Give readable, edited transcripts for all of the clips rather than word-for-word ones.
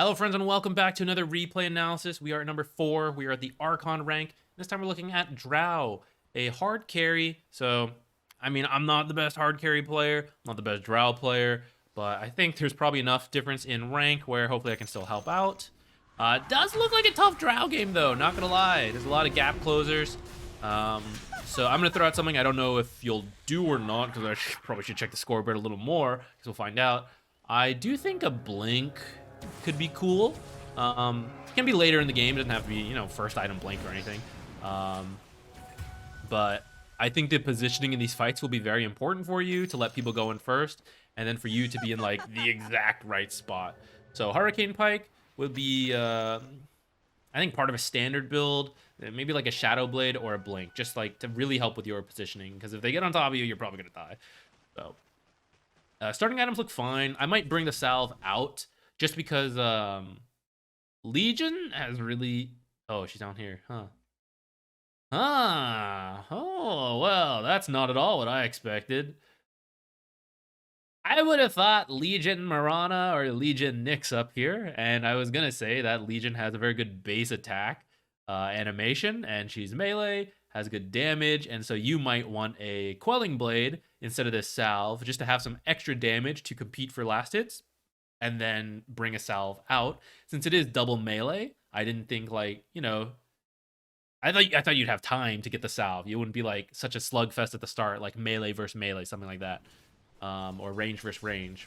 Hello friends and welcome back to another replay analysis. We are at number 4. We are at the Archon rank. This time we're looking at Drow, a hard carry. So, I'm not the best hard carry player, not the best Drow player, but I think there's probably enough difference in rank where hopefully I can still help out. It does look like a tough Drow game though, not gonna lie. There's a lot of gap closers. So I'm gonna throw out something I don't know if you'll do or not, because probably should check the scoreboard a little more, because we'll find out. I do think a blink could be cool. It can be later in the game. It doesn't have to be, first item blink or anything. But I think the positioning in these fights will be very important for you to let people go in first, and then for you to be in like the exact right spot. So Hurricane Pike would be, I think, part of a standard build, maybe like a Shadow Blade or a Blink, just like to really help with your positioning. Because if they get on top of you, you're probably gonna die. So starting items look fine. I might bring the salve out. Just because Legion has really... Oh, she's down here, huh? Oh, well, that's not at all what I expected. I would have thought Legion Marana or Legion Nyx up here, and I was gonna say that Legion has a very good base attack animation, and she's melee, has good damage, and so you might want a Quelling Blade instead of this salve, just to have some extra damage to compete for last hits. And then bring a salve out. Since it is double melee, I didn't think I thought you'd have time to get the salve. You wouldn't be like such a slugfest at the start, like melee versus melee, something like that. Or range versus range.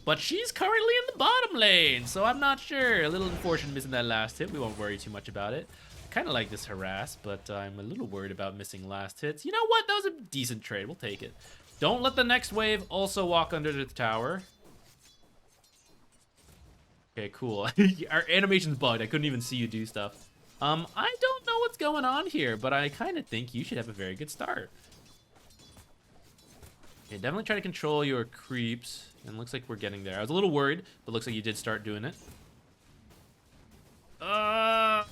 But she's currently in the bottom lane, so I'm not sure. A little unfortunate missing that last hit. We won't worry too much about it. Kind of like this harass, but I'm a little worried about missing last hits. You know what? That was a decent trade. We'll take it. Don't let the next wave also walk under the tower. Okay, cool. Our animation's bugged. I couldn't even see you do stuff. I don't know what's going on here, but I kind of think you should have a very good start. Okay, definitely try to control your creeps. And looks like we're getting there. I was a little worried, but looks like you did start doing it. I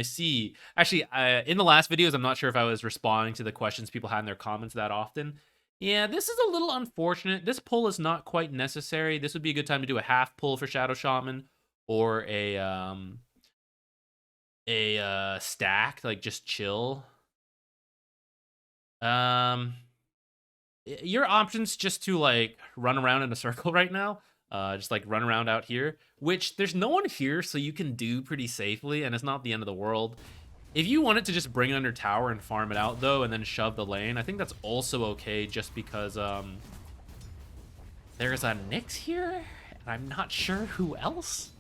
see. Actually, in the last videos, I'm not sure if I was responding to the questions people had in their comments that often. Yeah, this is a little unfortunate. This pull is not quite necessary. This would be a good time to do a half pull for Shadow Shaman or a stack, like just chill. Your options just to like run around in a circle right now. Just like run around out here, which there's no one here, so you can do pretty safely, and it's not the end of the world. If you wanted to just bring it under tower and farm it out, though, and then shove the lane, I think that's also okay, just because there's a Nyx here, and I'm not sure who else.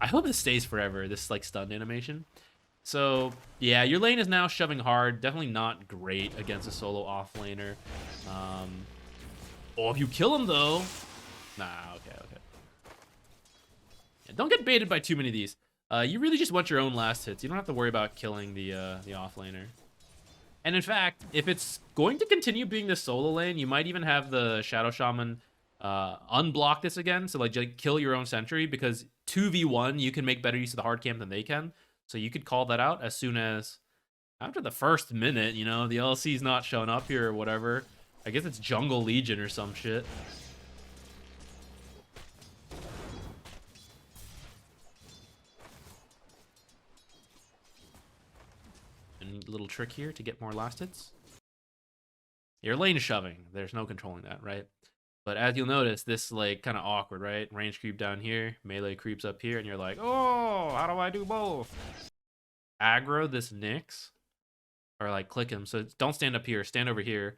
I hope this stays forever, this, like, stun animation. So, yeah, your lane is now shoving hard. Definitely not great against a solo offlaner. Oh, if you kill him, though... Nah, okay. Yeah, don't get baited by too many of these. You really just want your own last hits. You don't have to worry about killing the offlaner. And in fact, if it's going to continue being the solo lane, you might even have the Shadow Shaman unblock this again. So like kill your own sentry, because 2v1, you can make better use of the hard camp than they can. So you could call that out as soon as after the first minute, the LC's not showing up here or whatever. I guess it's Jungle Legion or some shit. Little trick here to get more last hits. Your lane shoving, there's no controlling that, right? But as you'll notice, this like kind of awkward, right? Range creep down here, melee creeps up here, and you're like, oh, how do I do both? Aggro this Nyx, or like click him. So don't stand up here, stand over here,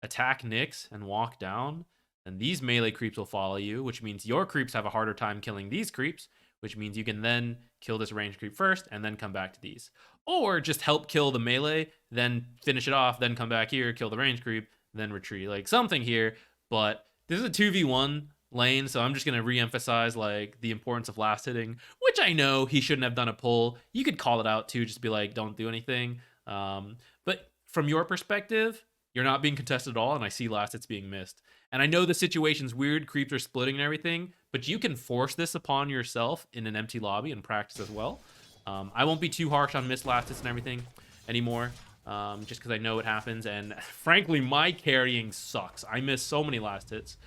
attack Nyx and walk down, and these melee creeps will follow you, which means your creeps have a harder time killing these creeps, which means you can then kill this range creep first and then come back to these. Or just help kill the melee, then finish it off, then come back here, kill the range creep, then retreat. Like something here, but this is a 2v1 lane, so I'm just going to re-emphasize like the importance of last hitting, which I know he shouldn't have done a pull. You could call it out too, just be like, don't do anything. But from your perspective, you're not being contested at all, and I see last hits being missed. And I know the situation's weird, creeps are splitting and everything, but you can force this upon yourself in an empty lobby and practice as well. I won't be too harsh on missed last hits and everything anymore, just because I know it happens. And frankly, my carrying sucks. I miss so many last hits.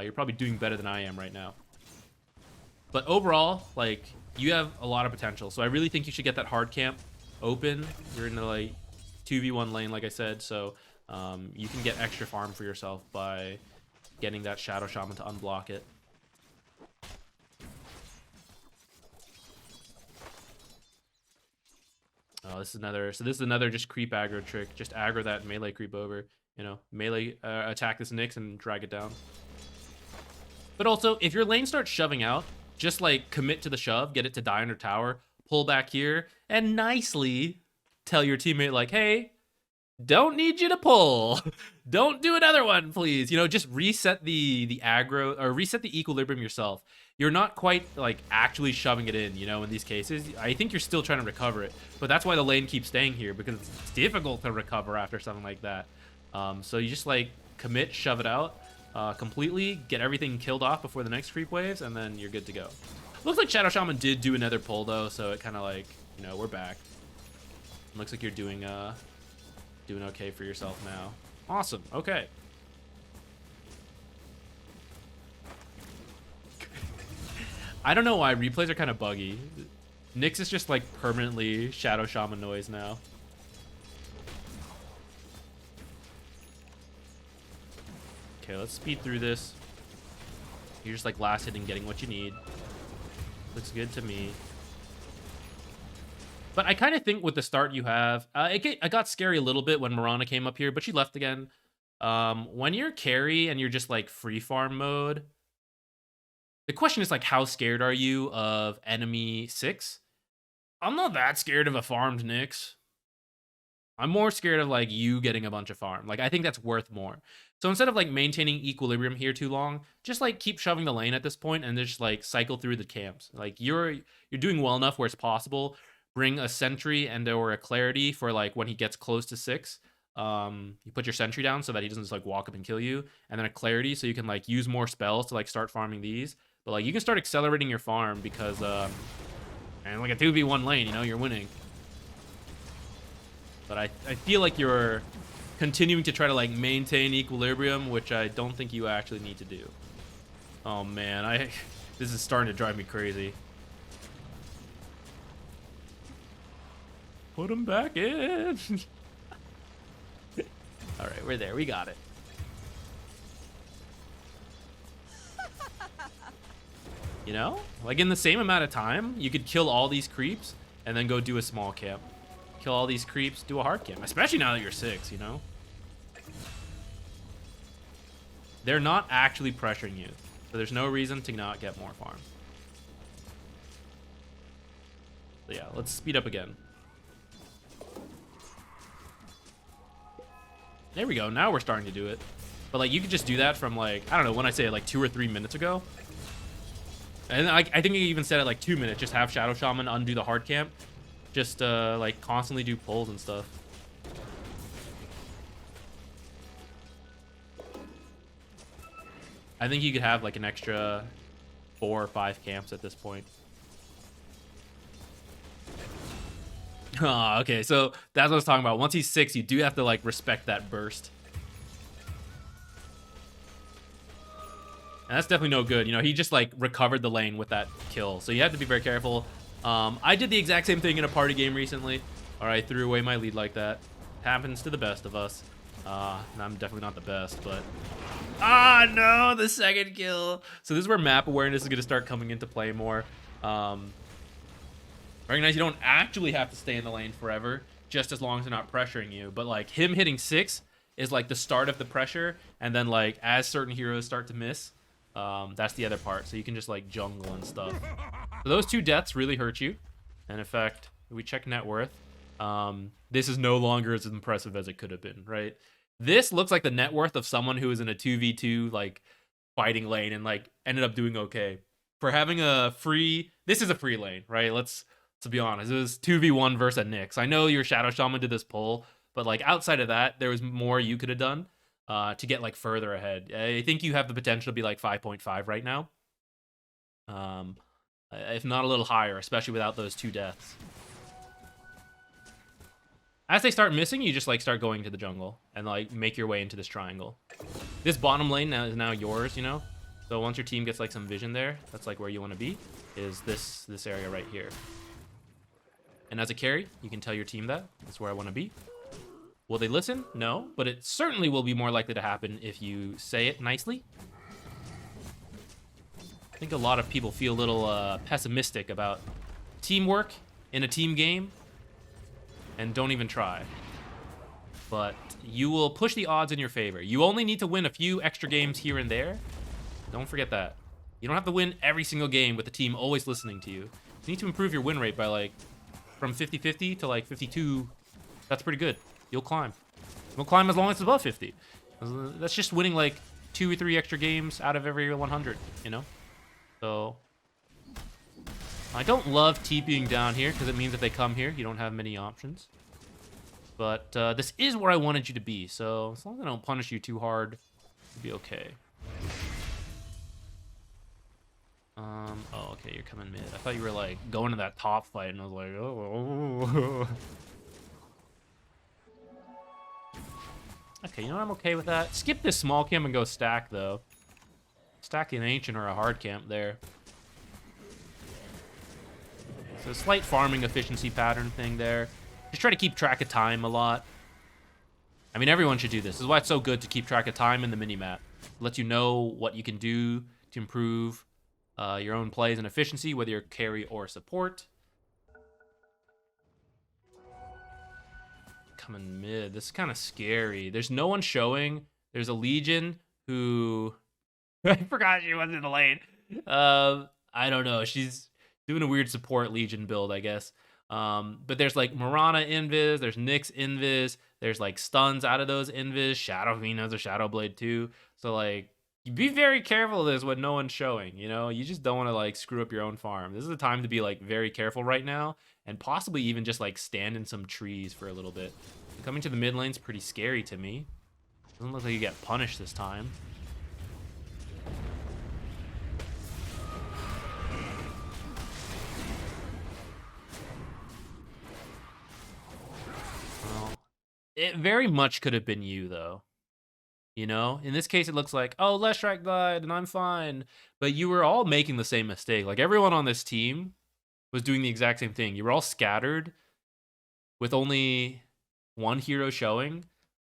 You're probably doing better than I am right now. But overall, like, you have a lot of potential. So I really think you should get that hard camp open. You're in the like 2v1 lane, like I said. So you can get extra farm for yourself by getting that Shadow Shaman to unblock it. Oh, this is another just creep aggro trick. Just aggro that melee creep over. You know, melee attack this Nyx and drag it down. But also, if your lane starts shoving out, just like commit to the shove, get it to die under tower, pull back here, and nicely tell your teammate like, hey, don't need you to pull. Don't do another one, please. You know, just reset the aggro or reset the equilibrium yourself. You're not quite like actually shoving it in, you know, in these cases. I think you're still trying to recover it, but that's why the lane keeps staying here, because it's difficult to recover after something like that. So you just like commit, shove it out completely, get everything killed off before the next creep waves, and then you're good to go. Looks like Shadow Shaman did do another pull though, so it kind of like, you know, we're back. Looks like you're doing okay for yourself now. Awesome. Okay. I don't know why replays are kind of buggy. Nyx is just like permanently Shadow Shaman noise now. Okay, let's speed through this. You're just like last hitting, getting what you need. Looks good to me. But I kind of think with the start you have, it got scary a little bit when Mirana came up here, but she left again. When you're carry and you're just like free farm mode, the question is like, how scared are you of enemy 6? I'm not that scared of a farmed Nyx. I'm more scared of like you getting a bunch of farm. Like I think that's worth more. So instead of like maintaining equilibrium here too long, just like keep shoving the lane at this point and just like cycle through the camps. Like you're doing well enough where it's possible. Bring a sentry and or a clarity for like when he gets close to 6. You put your sentry down so that he doesn't just like walk up and kill you, and then a clarity so you can like use more spells to like start farming these. But like you can start accelerating your farm because and like a 2v1 lane, you know, you're winning. But I feel like you're continuing to try to like maintain equilibrium, which I don't think you actually need to do. Oh man, this is starting to drive me crazy. Put him back in. All right, we're there. We got it. You know, like in the same amount of time, you could kill all these creeps and then go do a small camp. Kill all these creeps, do a hard camp, especially now that you're 6, you know? They're not actually pressuring you, so there's no reason to not get more farm. So yeah, let's speed up again. There we go. Now we're starting to do it. But like you could just do that from like, I don't know, when I say it like 2 or 3 minutes ago. And I think I even said it like 2 minutes. Just have Shadow Shaman undo the hard camp. Just like constantly do pulls and stuff. I think you could have like an extra 4 or 5 camps at this point. Oh, okay, so that's what I was talking about. Once he's 6, you do have to like respect that burst. And that's definitely no good. You know, he just like recovered the lane with that kill. So you have to be very careful. I did the exact same thing in a party game recently. Or I threw away my lead like that. Happens to the best of us. I'm definitely not the best, but... Ah, no, the second kill. So this is where map awareness is going to start coming into play more. Recognize you don't actually have to stay in the lane forever, just as long as they're not pressuring you. But like him hitting 6 is like the start of the pressure, and then like as certain heroes start to miss, that's the other part. So you can just like jungle and stuff. So those 2 deaths really hurt you. And in fact, we check net worth. This is no longer as impressive as it could have been, right? This looks like the net worth of someone who was in a 2v2 like fighting lane and like ended up doing okay. For having a free, this is a free lane, right? Let's be honest. It was 2v1 versus a Nyx. I know your Shadow Shaman did this pull, but like outside of that, there was more you could have done to get like further ahead. I think you have the potential to be like 5.5 right now. If not a little higher, especially without those 2 deaths. As they start missing, you just like start going to the jungle and like make your way into this triangle. This bottom lane now is yours, you know? So once your team gets like some vision there, that's like where you want to be, is this area right here. And as a carry, you can tell your team that. That's where I want to be. Will they listen? No, but it certainly will be more likely to happen if you say it nicely. I think a lot of people feel a little pessimistic about teamwork in a team game and don't even try. But you will push the odds in your favor. You only need to win a few extra games here and there. Don't forget that. You don't have to win every single game with the team always listening to you. You need to improve your win rate by like from 50-50 to like 52. That's pretty good. You'll climb. You'll climb as long as it's above 50. That's just winning like 2 or 3 extra games out of every 100, you know? So I don't love TPing down here because it means if they come here, you don't have many options. But this is where I wanted you to be, so as long as I don't punish you too hard, you'll be okay. Oh, okay, you're coming mid. I thought you were like going to that top fight, and I was like, oh. Okay, you know what? I'm okay with that. Skip this small camp and go stack, though. Stack an ancient or a hard camp there. So a slight farming efficiency pattern thing there. Just try to keep track of time a lot. I mean, everyone should do this. This is why it's so good to keep track of time in the minimap. It lets you know what you can do to improve your own plays and efficiency, whether you're carry or support. Coming mid. This is kind of scary. There's no one showing. There's a Legion who... I forgot she was in the lane. I don't know. She's doing a weird support Legion build, I guess. But there's like Mirana invis, there's Nyx invis, there's like stuns out of those invis. Shadow Queen has a Shadow Blade too. So like, you be very careful of this when no one's showing, you know? You just don't want to like screw up your own farm. This is the time to be like very careful right now, and possibly even just like stand in some trees for a little bit. Coming to the mid lane's pretty scary to me. Doesn't look like you get punished this time. Well, it very much could have been you though. You know, in this case, it looks like, oh, Leshrac died and I'm fine. But you were all making the same mistake. Like everyone on this team was doing the exact same thing. You were all scattered with only one hero showing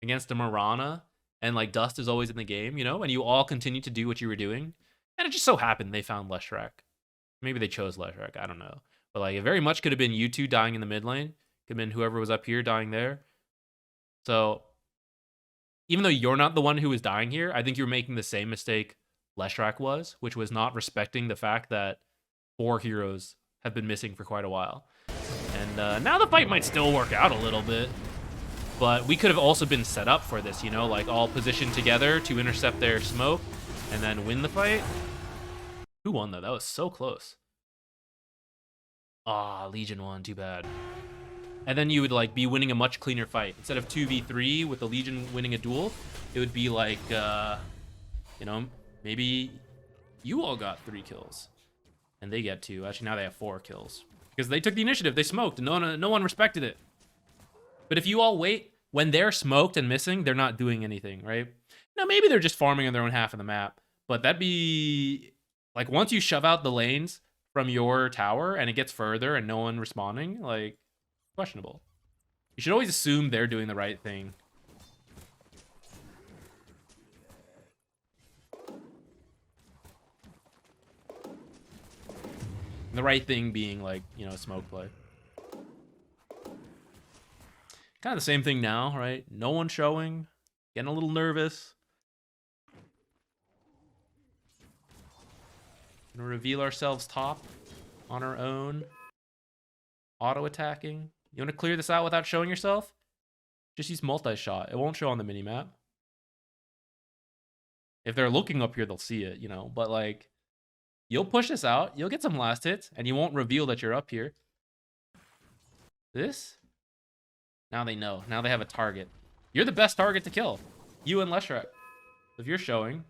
against a Mirana, and like Dust is always in the game, you know, and you all continued to do what you were doing. And it just so happened they found Leshrac. Maybe they chose Leshrac, I don't know. But like it very much could have been you two dying in the mid lane. Could have been whoever was up here dying there. So even though you're not the one who was dying here, I think you're making the same mistake Leshrac was, which was not respecting the fact that 4 heroes have been missing for quite a while. And now the fight might still work out a little bit, but we could have also been set up for this, you know, like all positioned together to intercept their smoke and then win the fight. Who won though? That was so close. Ah, Legion won, too bad. And then you would like be winning a much cleaner fight. Instead of 2v3 with the Legion winning a duel, it would be like, you know, maybe you all got 3 kills and they get 2. Actually, now they have 4 kills because they took the initiative. They smoked and no one respected it. But if you all wait, when they're smoked and missing, they're not doing anything, right? Now, maybe they're just farming on their own half of the map, but that'd be like once you shove out the lanes from your tower and it gets further and no one responding, like, questionable. You should always assume they're doing the right thing. And the right thing being like, you know, smoke play. Kind of the same thing now, right? No one showing, getting a little nervous. Gonna reveal ourselves top on our own. Auto attacking. You want to clear this out without showing yourself? Just use multi-shot. It won't show on the minimap. If they're looking up here, they'll see it, you know. But, like, you'll push this out. You'll get some last hits, and you won't reveal that you're up here. This? Now they know. Now they have a target. You're the best target to kill. You and Leshrac. If you're showing,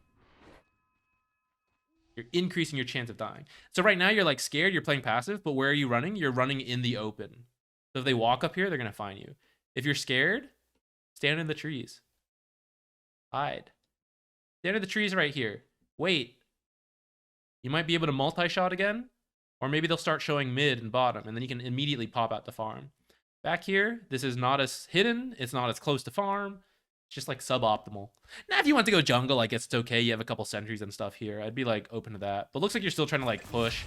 you're increasing your chance of dying. So right now, you're, like, scared. You're playing passive, but where are you running? You're running in the open. So if they walk up here, they're going to find you. If you're scared, stand in the trees. Hide. Stand in the trees right here. Wait. you might be able to multi-shot again, or maybe they'll start showing mid and bottom, and then you can immediately pop out the farm. Back here, this is not as hidden. It's not as close to farm. It's just like suboptimal. Now, if you want to go jungle, I guess it's okay. You have a couple sentries and stuff here. I'd be like open to that. But looks like you're still trying to like push.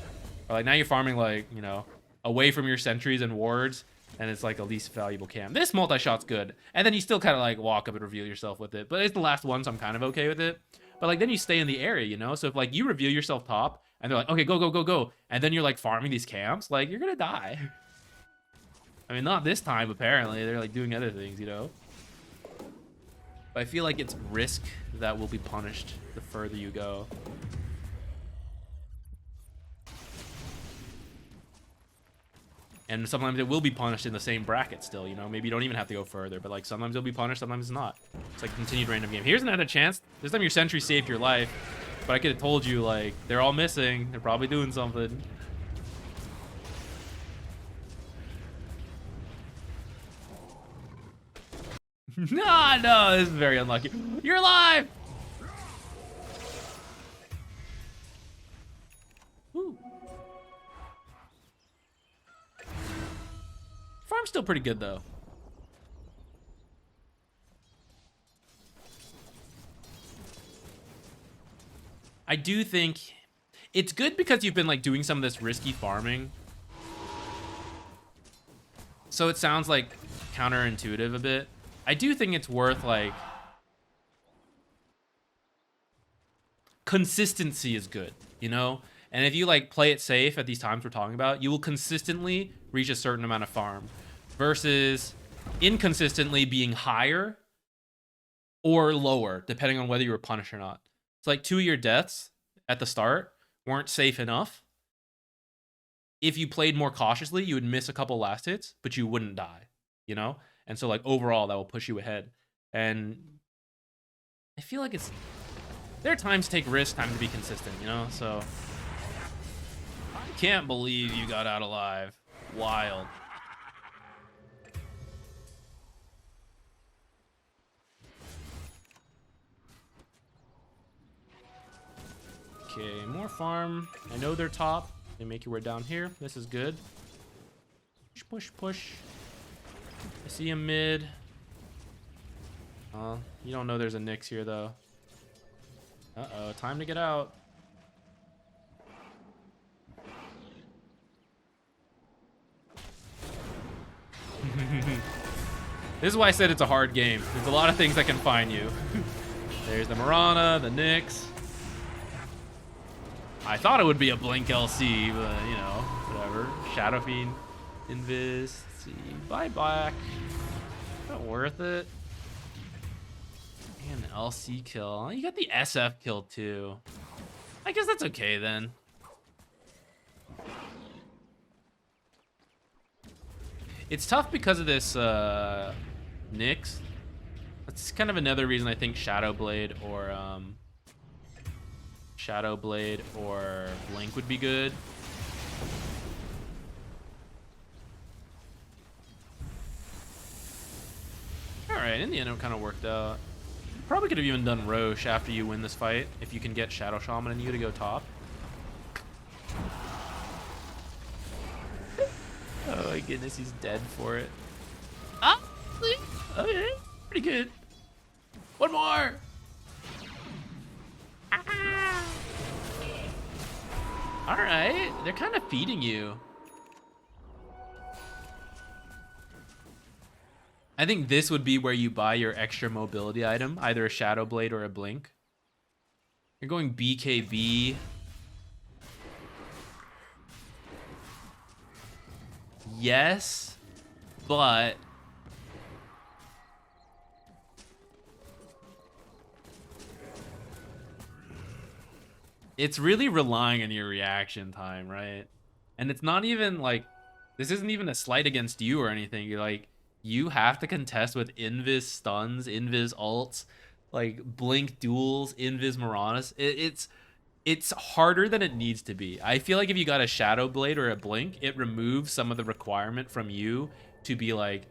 Or like now you're farming like, you know, away from your sentries and wards, and it's like a least valuable cam. This multi-shot's good. And then you still kind of like walk up and reveal yourself with it. But it's the last one, so I'm kind of okay with it. But like then you stay in the area, you know? So if like you reveal yourself top, and they're like, okay, go, go, go, go. And then you're like farming these camps, like you're gonna die. I mean, not this time, apparently. They're like doing other things, you know? But I feel like it's risk that will be punished the further you go. And sometimes it will be punished in the same bracket still, you know? Maybe you don't even have to go further, but like sometimes you'll be punished, sometimes it's not. It's like a continued random game. Here's another chance. This time your sentry saved your life, but I could have told you, like, they're all missing. They're probably doing something. No, this is very unlucky. You're alive! Woo. Farm's still pretty good, though. I do think it's good because you've been like doing some of this risky farming. So it sounds like counterintuitive a bit. I do think it's worth like consistency is good, you know? And if you like play it safe at these times we're talking about, you will consistently reach a certain amount of farm versus inconsistently being higher or lower, depending on whether you were punished or not. It's like 2 of your deaths at the start weren't safe enough. If you played more cautiously, you would miss a couple last hits, but you wouldn't die, you know? And so like overall that will push you ahead. And I feel like there are times to take risks, time to be consistent, you know? So I can't believe you got out alive. Wild. Okay, more farm. I know they're top. They make your way down here. This is good. Push, push, push. I see him mid. You don't know there's a Nyx here, though. Uh-oh, time to get out. This is why I said it's a hard game. There's a lot of things that can find you. There's the Mirana, the Nyx. I thought it would be a Blink LC, but, you know, whatever. Shadow Fiend, Invis, let's see, buy back. Not worth it. And an LC kill. You got the SF kill, too. I guess that's okay, then. It's tough because of this Nyx. That's kind of another reason I think Shadow Blade or Blink would be good. Alright, in the end it kind of worked out. Probably could have even done Roche after you win this fight, if you can get Shadow Shaman and you to go top. Oh my goodness, he's dead for it. Ah! Okay, pretty good. One more! Ah. Alright, they're kind of feeding you. I think this would be where you buy your extra mobility item, either a Shadow Blade or a Blink. You're going BKB. Yes, but it's really relying on your reaction time, right? And it's not even like, this isn't even a slight against you or anything. You're like, you have to contest with Invis stuns, Invis ults, like Blink duels, Invis Miranas. It's harder than it needs to be. I feel like if you got a Shadow Blade or a Blink, it removes some of the requirement from you to be like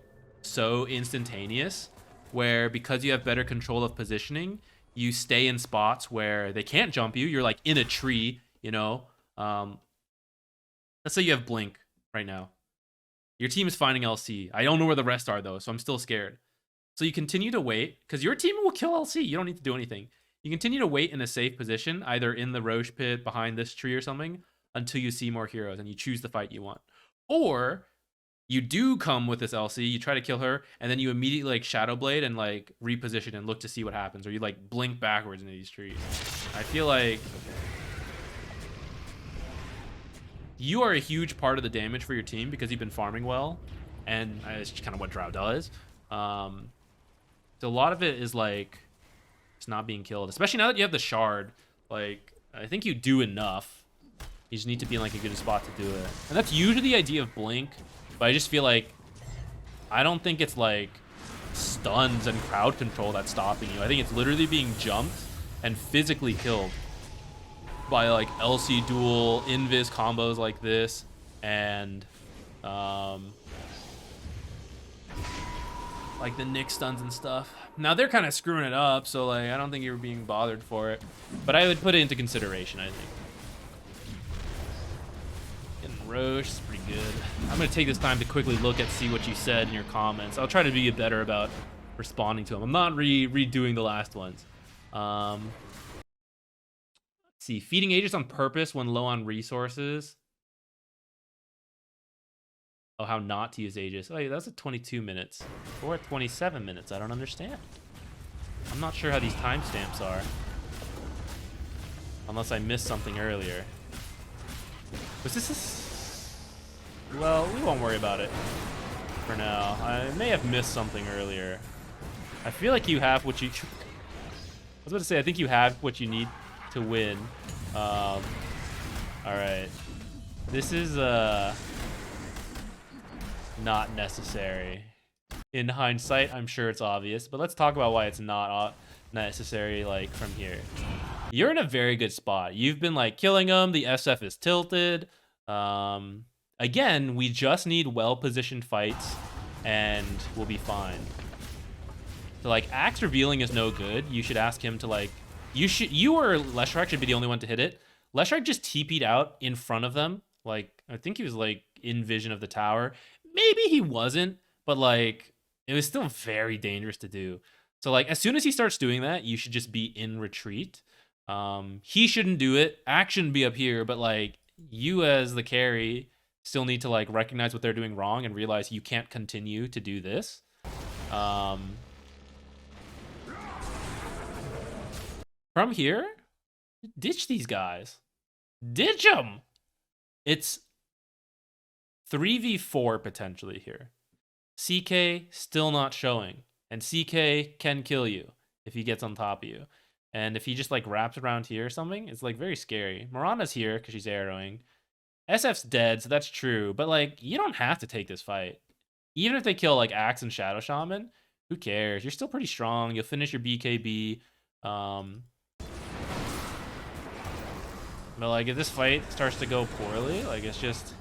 so instantaneous, where because you have better control of positioning, you stay in spots where they can't jump you. You're like in a tree you know? Let's say you have Blink right now. Your team is finding LC. I don't know where the rest are, though, so I'm still scared. So you continue to wait, because your team will kill LC. You don't need to do anything. You continue to wait in a safe position, either in the Roche pit, behind this tree or something, until you see more heroes, and you choose the fight you want. Or you do come with this LC, you try to kill her, and then you immediately like Shadow Blade and like reposition and look to see what happens, or you like blink backwards into these trees. I feel like you are a huge part of the damage for your team because you've been farming well, and it's just kind of what Drow does. So a lot of it is like it's not being killed, especially now that you have the shard. Like, I think you do enough. You just need to be in like a good spot to do it, and that's usually the idea of Blink. But I just feel like I don't think it's like stuns and crowd control that's stopping you. I think it's literally being jumped and physically killed by like LC duel, invis combos like this, and like the Nick stuns and stuff. Now they're kind of screwing it up, so like I don't think you're being bothered for it, but I would put it into consideration, I think. Getting Roche is pretty good. I'm gonna take this time to quickly look at see what you said in your comments. I'll try to be better about responding to them. I'm not redoing the last ones. Let's see, feeding Aegis on purpose when low on resources. Oh, how not to use Aegis. Oh, yeah, that's at 22 minutes. Or at 27 minutes. I don't understand. I'm not sure how these timestamps are. Unless I missed something earlier. Was this... Well, we won't worry about it for now. I may have missed something earlier. I feel like you have what you... I was about to say, I think you have what you need to win. Alright. This is... not necessary. In hindsight, I'm sure it's obvious, but let's talk about why it's not necessary, like, from here. You're in a very good spot. You've been, like, killing them. The SF is tilted. Again, we just need well-positioned fights, and we'll be fine. So, like, Axe revealing is no good. You should ask him to, like... You or Leshrac should be the only one to hit it. Leshrac just TP'd out in front of them. Like, I think he was, like, in vision of the tower. Maybe he wasn't, but like it was still very dangerous to do. So like as soon as he starts doing that, you should just be in retreat. He shouldn't do it. Axe shouldn't be up here, but like you as the carry still need to like recognize what they're doing wrong and realize you can't continue to do this. From here, ditch these guys. Ditch them. It's 3v4 potentially here. CK still not showing. And CK can kill you if he gets on top of you. And if he just like wraps around here or something, it's like very scary. Miranda's here because she's arrowing. SF's dead, so that's true. But like, you don't have to take this fight. Even if they kill like Axe and Shadow Shaman, who cares? You're still pretty strong. You'll finish your BKB. But like, if this fight starts to go poorly, like it's just...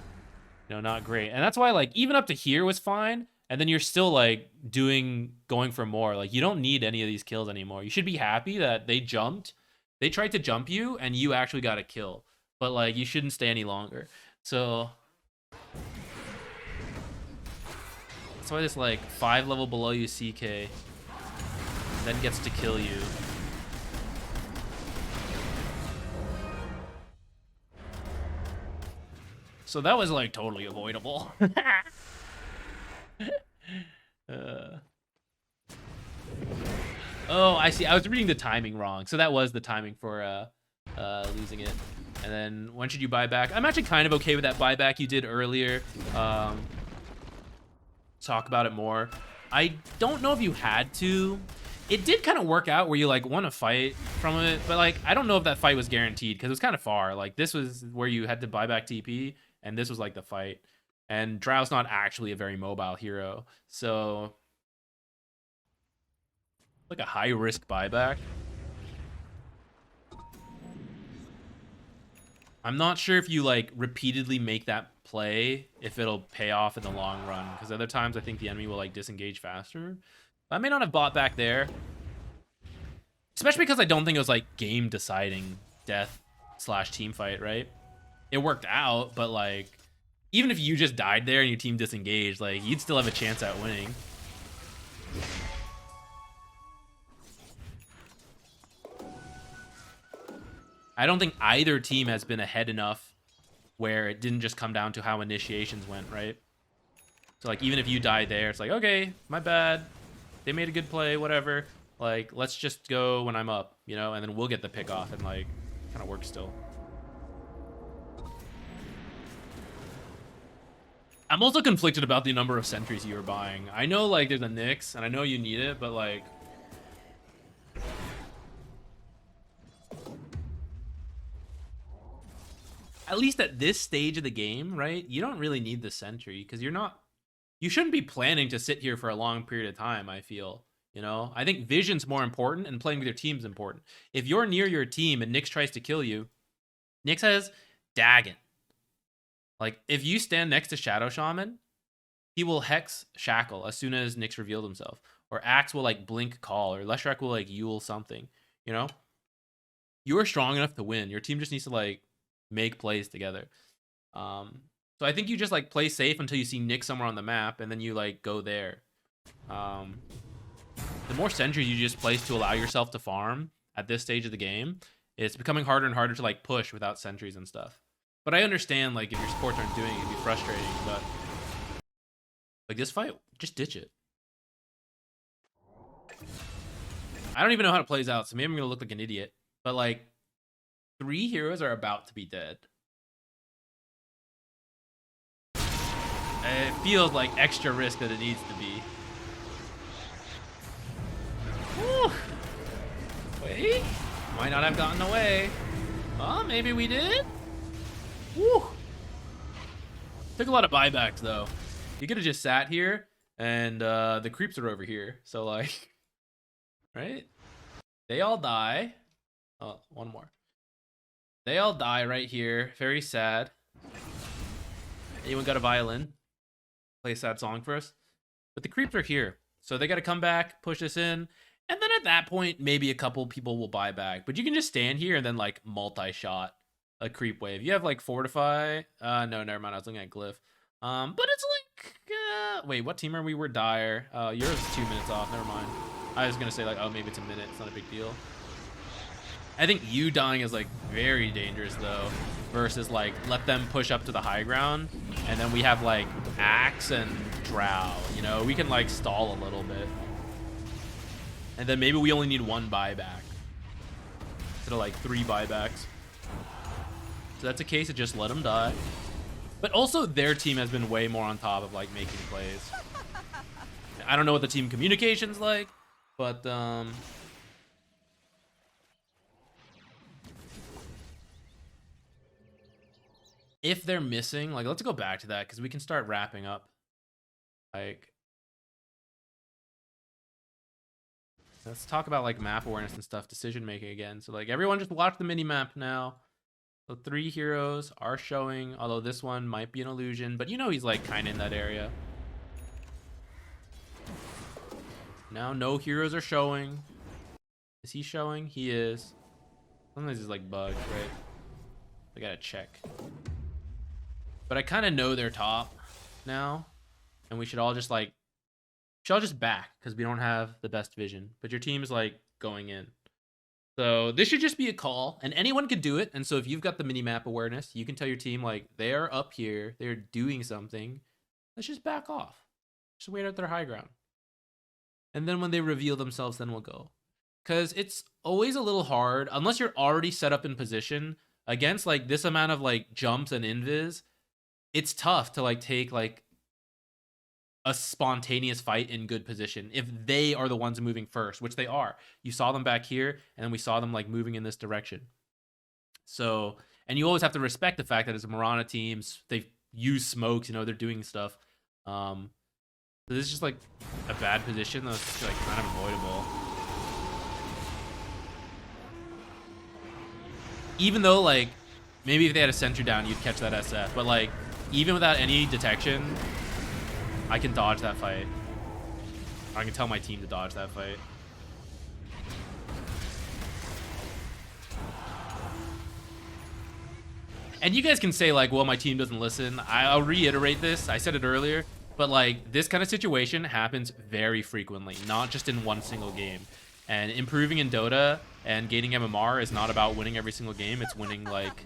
you know, not great. And that's why, like, even up to here was fine. And then you're still, like, going for more. Like, you don't need any of these kills anymore. You should be happy that they jumped. They tried to jump you, and you actually got a kill. But, like, you shouldn't stay any longer. So... that's why this, like, 5 level below you CK then gets to kill you. So that was like totally avoidable. Oh, I see. I was reading the timing wrong. So that was the timing for losing it. And then when should you buy back? I'm actually kind of okay with that buyback you did earlier. Talk about it more. I don't know if you had to. It did kind of work out where you like won a fight from it, but like I don't know if that fight was guaranteed because it was kind of far. Like this was where you had to buy back TP. And this was like the fight. And Drow's not actually a very mobile hero. So, like a high risk buyback. I'm not sure if you like repeatedly make that play, if it'll pay off in the long run. Because other times I think the enemy will like disengage faster. I may not have bought back there. Especially because I don't think it was like game deciding death. slash team fight, right? It worked out, but like, even if you just died there and your team disengaged, like, you'd still have a chance at winning. I don't think either team has been ahead enough where it didn't just come down to how initiations went, right? So, like, even if you died there, it's like, okay, my bad. They made a good play, whatever. Like, let's just go when I'm up, you know? And then we'll get the pick off and, like, kind of work still. I'm also conflicted about the number of sentries you were buying. I know, like, there's a Nyx, and I know you need it, but, like... at least at this stage of the game, right? You don't really need the sentry, because you're not... you shouldn't be planning to sit here for a long period of time, I feel. You know? I think vision's more important, and playing with your team's important. If you're near your team and Nyx tries to kill you, Nyx has Dagon. Like, if you stand next to Shadow Shaman, he will Hex Shackle as soon as Nyx revealed himself. Or Axe will, like, Blink Call, or Leshrac will, like, Yule something, you know? You are strong enough to win. Your team just needs to, like, make plays together. So I think you just, like, play safe until you see Nyx somewhere on the map, and then you, like, go there. The more sentries you just place to allow yourself to farm at this stage of the game, it's becoming harder and harder to, like, push without sentries and stuff. But I understand, like, if your supports aren't doing it, it'd be frustrating, but... like, this fight, just ditch it. I don't even know how it plays out, so maybe I'm gonna look like an idiot. But, like, 3 heroes are about to be dead. It feels like extra risk that it needs to be. Whew. Wait, might not have gotten away. Oh, maybe we did? Woo. Took a lot of buybacks, though. You could have just sat here, and the creeps are over here. So, like, right? They all die. Oh, one more. They all die right here. Very sad. Anyone got a violin? Play a sad song for us? But the creeps are here. So they got to come back, push us in. And then at that point, maybe a couple people will buy back. But you can just stand here and then, like, multi-shot a creep wave. You have, like, Fortify. No, never mind. I was looking at Glyph. But it's like... wait, what team are we? We're Dire. Yours is 2 minutes off. Never mind. I was going to say, like, oh, maybe it's a minute. It's not a big deal. I think you dying is, like, very dangerous, though. Versus, like, let them push up to the high ground. And then we have, like, Axe and Drow. You know, we can, like, stall a little bit. And then maybe we only need 1 buyback. Instead of, like, 3 buybacks. So that's a case of just let them die. But also, their team has been way more on top of, like, making plays. I don't know what the team communication's like, but, if they're missing, like, let's go back to that, because we can start wrapping up. Like, let's talk about, like, map awareness and stuff, decision making again. So, like, everyone just watch the mini map now. So 3 heroes are showing, although this one might be an illusion, but you know he's, like, kind of in that area. Now no heroes are showing. Is he showing? He is. Sometimes he's, like, bugged, right? I gotta check. But I kind of know they're top now, and we should all just, like, back, because we don't have the best vision. But your team is, like, going in. So this should just be a call, and anyone could do it. And so if you've got the mini-map awareness, you can tell your team, like, they're up here, they're doing something. Let's just back off. Just wait at their high ground. And then when they reveal themselves, then we'll go. Because it's always a little hard, unless you're already set up in position, against, like, this amount of, like, jumps and invis. It's tough to, like, take, like, a spontaneous fight in good position if they are the ones moving first, which they are. You saw them back here, and then we saw them, like, moving in this direction. So, and you always have to respect the fact that as a Mirana teams, they use smokes, you know, they're doing stuff. So this is just, like, a bad position that's just, like, kind of avoidable. Even though, like, maybe if they had a sentry down, you'd catch that SF, but, like, even without any detection, I can dodge that fight. I can tell my team to dodge that fight. And you guys can say like, well, my team doesn't listen. I'll reiterate this. I said it earlier, but like this kind of situation happens very frequently, not just in one single game. And improving in Dota and gaining MMR is not about winning every single game. It's winning like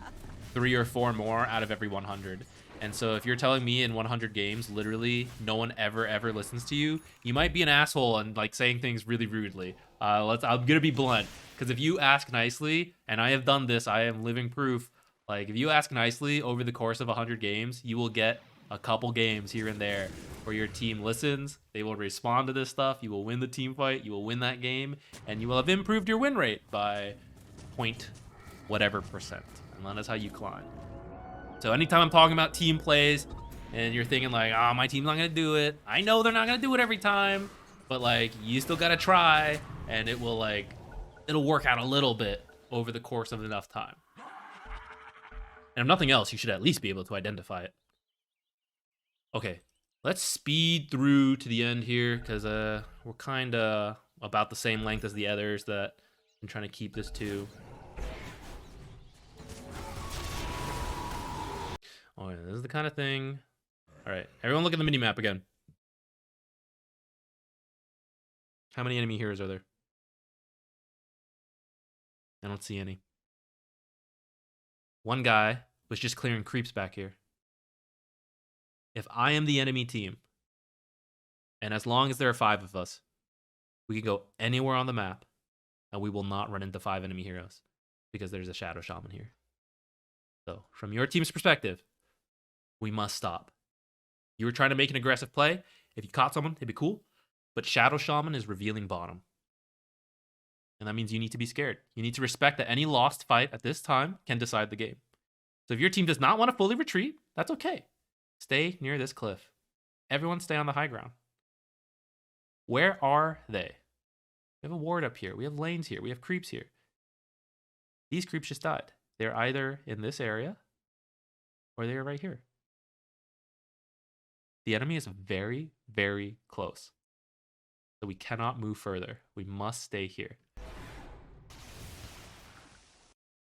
3 or 4 more out of every 100. And so if you're telling me in 100 games, literally no one ever listens to you, you might be an asshole and like saying things really rudely. I'm gonna be blunt, because if you ask nicely, and I have done this, I am living proof. Like if you ask nicely over the course of 100 games, you will get a couple games here and there where your team listens. They will respond to this stuff. You will win the team fight. You will win that game, and you will have improved your win rate by point whatever percent, and that is how you climb. So anytime I'm talking about team plays and you're thinking like, oh, my team's not gonna do it, I know they're not gonna do it every time, but like you still gotta try, and it will like, it'll work out a little bit over the course of enough time. And if nothing else, you should at least be able to identify it. Okay, let's speed through to the end here, because we're kind of about the same length as the others that I'm trying to keep this to. Oh, yeah, this is the kind of thing. All right, everyone look at the minimap again. How many enemy heroes are there? I don't see any. One guy was just clearing creeps back here. If I am the enemy team, and as long as there are 5 of us, we can go anywhere on the map, and we will not run into 5 enemy heroes, because there's a Shadow Shaman here. So, from your team's perspective, we must stop. You were trying to make an aggressive play. If you caught someone, it'd be cool. But Shadow Shaman is revealing bottom. And that means you need to be scared. You need to respect that any lost fight at this time can decide the game. So if your team does not want to fully retreat, that's okay. Stay near this cliff. Everyone stay on the high ground. Where are they? We have a ward up here. We have lanes here. We have creeps here. These creeps just died. They're either in this area or they're right here. The enemy is very, very close. So we cannot move further. We must stay here.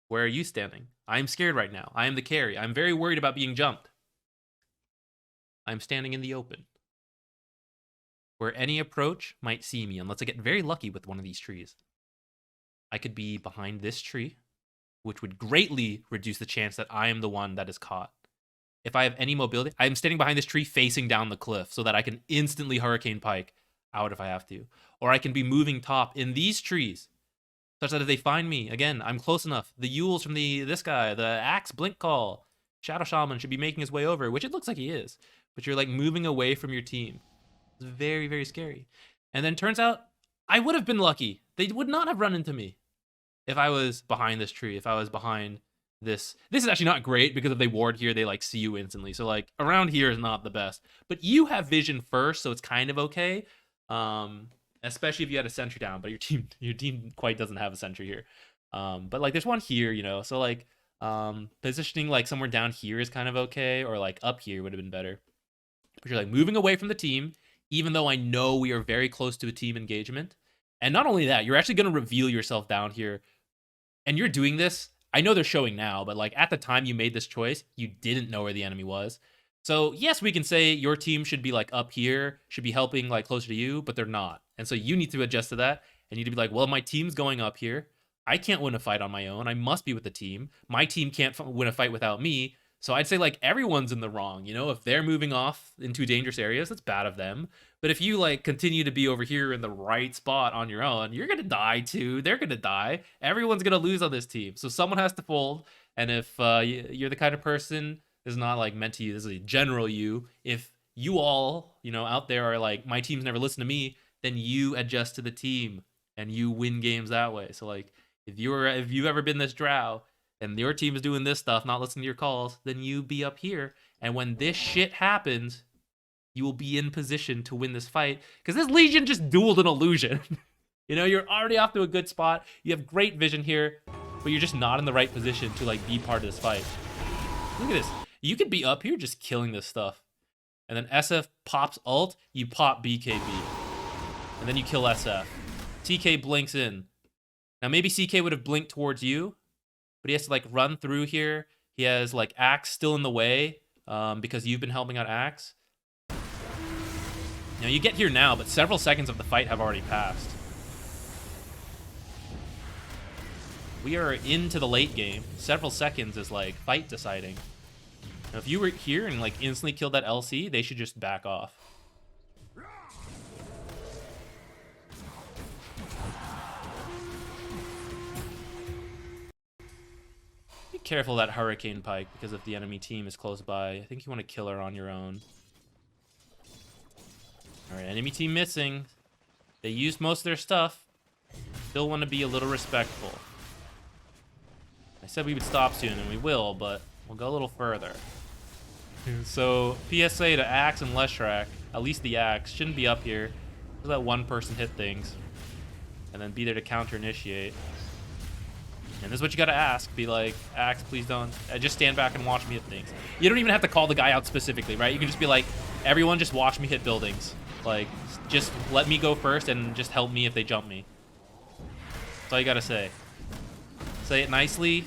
Where are you standing? I am scared right now. I am the carry. I'm very worried about being jumped. I'm standing in the open, where any approach might see me, unless I get very lucky with one of these trees. I could be behind this tree, which would greatly reduce the chance that I am the one that is caught. If I have any mobility, I am standing behind this tree facing down the cliff so that I can instantly Hurricane Pike out if I have to. Or I can be moving top in these trees, such that if they find me, again, I'm close enough. The Yules from this guy, the Axe Blink Call, Shadow Shaman should be making his way over, which it looks like he is. But you're like moving away from your team. It's very, very scary. And then turns out I would have been lucky. They would not have run into me if I was behind this tree, if I was behind this. This is actually not great because if they ward here, they like see you instantly. So like around here is not the best. But you have vision first, so it's kind of okay. Especially if you had a sentry down, but your team quite doesn't have a sentry here. But like there's one here, you know. So like positioning like somewhere down here is kind of okay, or like up here would have been better. But you're like moving away from the team, even though I know we are very close to a team engagement. And not only that, you're actually going to reveal yourself down here. And you're doing this, I know they're showing now, but like at the time you made this choice, you didn't know where the enemy was. So yes, we can say your team should be like up here, should be helping like closer to you, but they're not. And so you need to adjust to that. And you need to be like, well, my team's going up here. I can't win a fight on my own. I must be with the team. My team can't win a fight without me. So I'd say like everyone's in the wrong, you know, if they're moving off into dangerous areas, that's bad of them. But if you like continue to be over here in the right spot on your own, you're going to die too. They're going to die. Everyone's going to lose on this team. So someone has to fold. And if you're the kind of person, this is not like meant to you, this is a general you. If you all, you know, out there are like, my team's never listened to me, then you adjust to the team and you win games that way. So like if you've ever been this Drow, and your team is doing this stuff, not listening to your calls, then you be up here. And when this shit happens, you will be in position to win this fight. Because this Legion just dueled an illusion. You know, you're already off to a good spot. You have great vision here, but you're just not in the right position to like be part of this fight. Look at this. You could be up here just killing this stuff. And then SF pops ult, you pop BKB. And then you kill SF. CK blinks in. Now maybe CK would have blinked towards you, but he has to like run through here. He has like Axe still in the way because you've been helping out Axe. Now you get here now, but several seconds of the fight have already passed. We are into the late game. Several seconds is like fight deciding. Now, if you were here and like instantly killed that LC, they should just back off. Be careful of that Hurricane Pike because if the enemy team is close by, I think you want to kill her on your own. Alright, enemy team missing. They used most of their stuff. Still want to be a little respectful. I said we would stop soon, and we will, but we'll go a little further. So, PSA to Axe and Leshrac, at least the Axe, shouldn't be up here. Just let one person hit things. And then be there to counter-initiate. And this is what you gotta ask. Be like, Axe, please don't. Just stand back and watch me hit things. You don't even have to call the guy out specifically, right? You can just be like, everyone just watch me hit buildings. Like, just let me go first and just help me if they jump me. That's all you gotta say. Say it nicely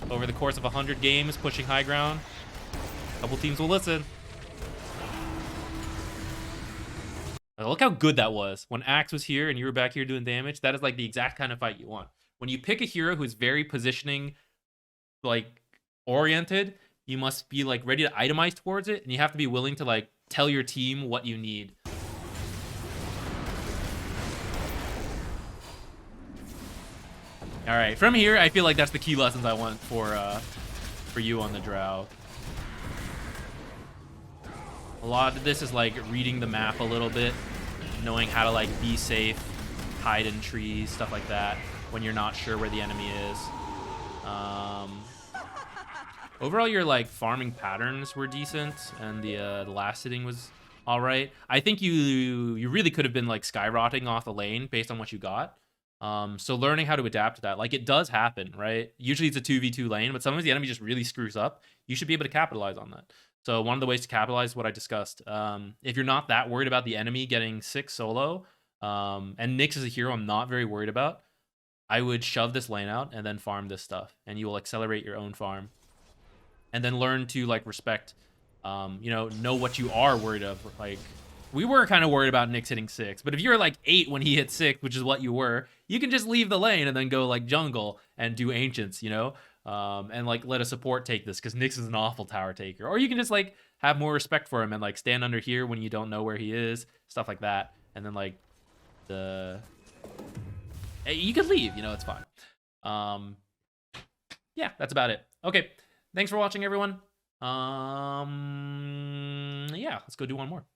over the course of 100 games, pushing high ground. A couple teams will listen. Look how good that was. When Axe was here and you were back here doing damage, that is like the exact kind of fight you want. When you pick a hero who's very positioning, like, oriented, you must be like ready to itemize towards it, and you have to be willing to like tell your team what you need. All right, from here, I feel like that's the key lessons I want for you on the Drow. A lot of this is like reading the map a little bit, knowing how to like be safe, hide in trees, stuff like that, when you're not sure where the enemy is. Overall, your like farming patterns were decent, and the last hitting was all right. I think you really could have been like skyrocketing off the lane based on what you got. So learning how to adapt to that, like it does happen, right? Usually it's a 2v2 lane, but sometimes the enemy just really screws up. You should be able to capitalize on that. So one of the ways to capitalize is what I discussed. If you're not that worried about the enemy getting 6 solo, and Nyx is a hero I'm not very worried about, I would shove this lane out and then farm this stuff, and you will accelerate your own farm. And then learn to like respect, know what you are worried of. Like, we were kind of worried about Nyx hitting 6, but if you're like 8 when he hit 6, which is what you were, you can just leave the lane and then go like jungle and do ancients, and like let a support take this because Nyx is an awful tower taker. Or you can just like have more respect for him and like stand under here when you don't know where he is, stuff like that. And then like you could leave, it's fine. Yeah, that's about it. Okay, thanks for watching, everyone. Yeah, let's go do one more.